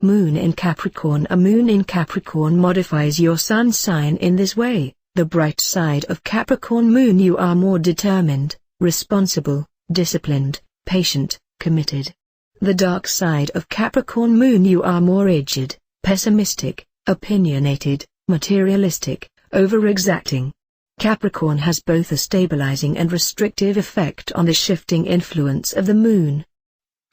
Moon in Capricorn. A moon in Capricorn modifies your sun sign in this way. The bright side of Capricorn moon: you are more determined, responsible, disciplined, patient, committed. The dark side of Capricorn moon: you are more rigid, pessimistic, opinionated, materialistic, over-exacting. Capricorn has both a stabilizing and restrictive effect on the shifting influence of the moon.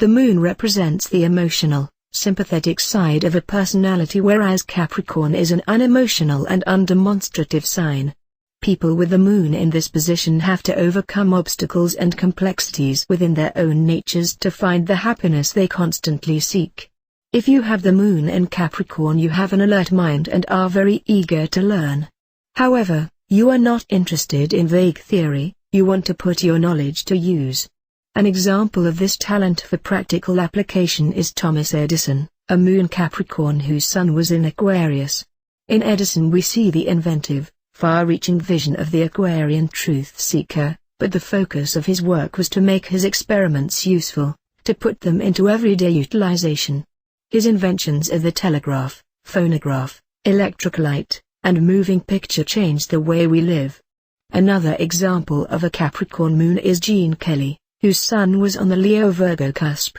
The moon represents the emotional, sympathetic side of a personality, whereas Capricorn is an unemotional and undemonstrative sign. People with the moon in this position have to overcome obstacles and complexities within their own natures to find the happiness they constantly seek. If you have the moon in Capricorn, you have an alert mind and are very eager to learn. However, you are not interested in vague theory, you want to put your knowledge to use. An example of this talent for practical application is Thomas Edison, a moon Capricorn whose sun was in Aquarius. In Edison we see the inventive, far-reaching vision of the Aquarian truth seeker, but the focus of his work was to make his experiments useful, to put them into everyday utilization. His inventions of the telegraph, phonograph, electric light, and moving picture changed the way we live. Another example of a Capricorn moon is Gene Kelly, whose sun was on the Leo-Virgo cusp.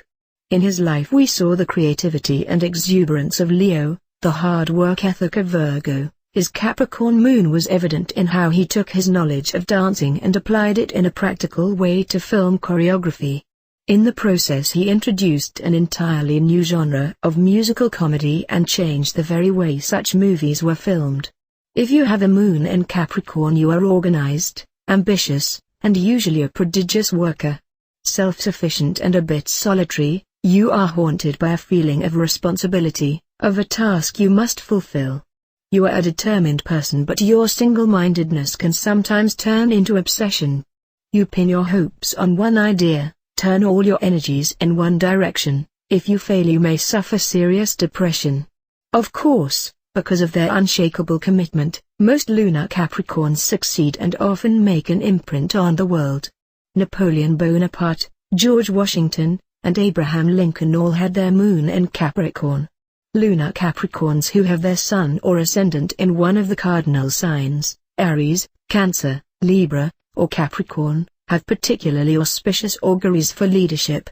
In his life we saw the creativity and exuberance of Leo, the hard work ethic of Virgo. His Capricorn moon was evident in how he took his knowledge of dancing and applied it in a practical way to film choreography. In the process he introduced an entirely new genre of musical comedy and changed the very way such movies were filmed. If you have a moon in Capricorn, you are organized, ambitious, and usually a prodigious worker. Self-sufficient and a bit solitary, you are haunted by a feeling of responsibility, of a task you must fulfill. You are a determined person, but your single-mindedness can sometimes turn into obsession. You pin your hopes on one idea, turn all your energies in one direction. If you fail, you may suffer serious depression. Of course, because of their unshakable commitment, most lunar Capricorns succeed and often make an imprint on the world. Napoleon Bonaparte, George Washington, and Abraham Lincoln all had their moon in Capricorn. Lunar Capricorns who have their sun or ascendant in one of the cardinal signs, Aries, Cancer, Libra, or Capricorn, have particularly auspicious auguries for leadership.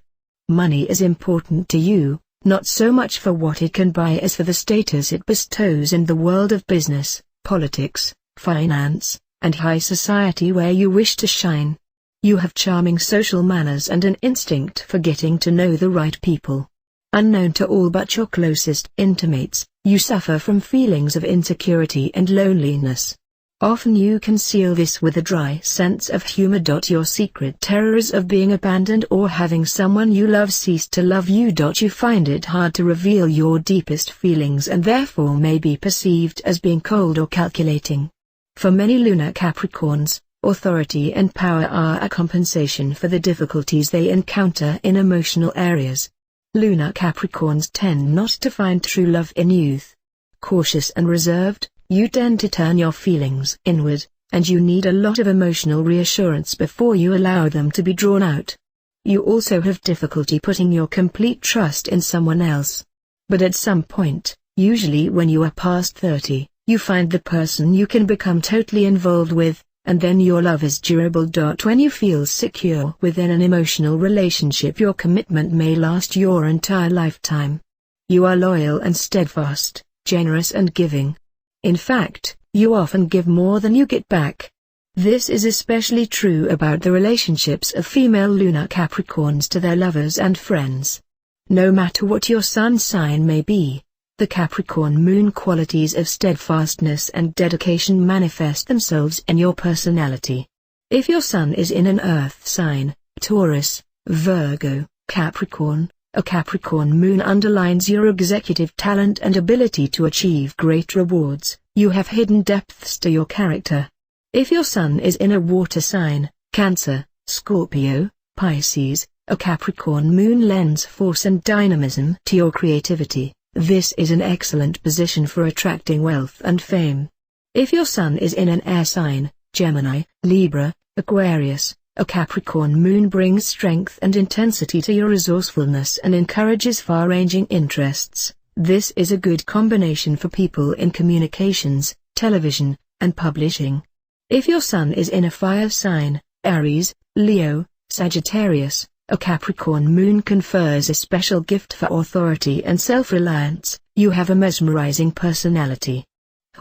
Money is important to you, not so much for what it can buy as for the status it bestows in the world of business, politics, finance, and high society where you wish to shine. You have charming social manners and an instinct for getting to know the right people. Unknown to all but your closest intimates, you suffer from feelings of insecurity and loneliness. Often you conceal this with a dry sense of humor. Your secret terrors of being abandoned or having someone you love cease to love you. You find it hard to reveal your deepest feelings and therefore may be perceived as being cold or calculating. For many lunar Capricorns, authority and power are a compensation for the difficulties they encounter in emotional areas. Lunar Capricorns tend not to find true love in youth. Cautious and reserved, you tend to turn your feelings inward, and you need a lot of emotional reassurance before you allow them to be drawn out. You also have difficulty putting your complete trust in someone else. But at some point, usually when you are past 30, you find the person you can become totally involved with, and then your love is durable. When you feel secure within an emotional relationship, your commitment may last your entire lifetime. You are loyal and steadfast, generous and giving. In fact, you often give more than you get back. This is especially true about the relationships of female lunar Capricorns to their lovers and friends. No matter what your sun sign may be, the Capricorn moon qualities of steadfastness and dedication manifest themselves in your personality. If your sun is in an earth sign, Taurus, Virgo, Capricorn, a Capricorn moon underlines your executive talent and ability to achieve great rewards. You have hidden depths to your character. If your sun is in a water sign, Cancer, Scorpio, Pisces, a Capricorn moon lends force and dynamism to your creativity. This is an excellent position for attracting wealth and fame. If your sun is in an air sign, Gemini, Libra, Aquarius, a Capricorn moon brings strength and intensity to your resourcefulness and encourages far-ranging interests. This is a good combination for people in communications, television, and publishing. If your sun is in a fire sign, Aries, Leo, Sagittarius, a Capricorn moon confers a special gift for authority and self-reliance. You have a mesmerizing personality.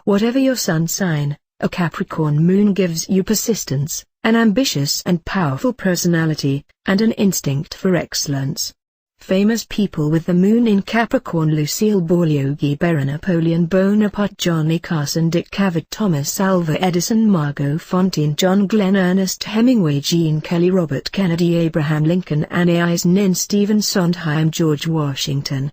Whatever your sun sign, a Capricorn moon gives you persistence, an ambitious and powerful personality, and an instinct for excellence. Famous people with the moon in Capricorn: Lucille Ball, Yogi Berra, Napoleon Bonaparte, Johnny Carson, Dick Cavett, Thomas Alva Edison, Margot Fonteyn, John Glenn, Ernest Hemingway, Gene Kelly, Robert Kennedy, Abraham Lincoln, Annie Eisner, Stephen Sondheim, George Washington.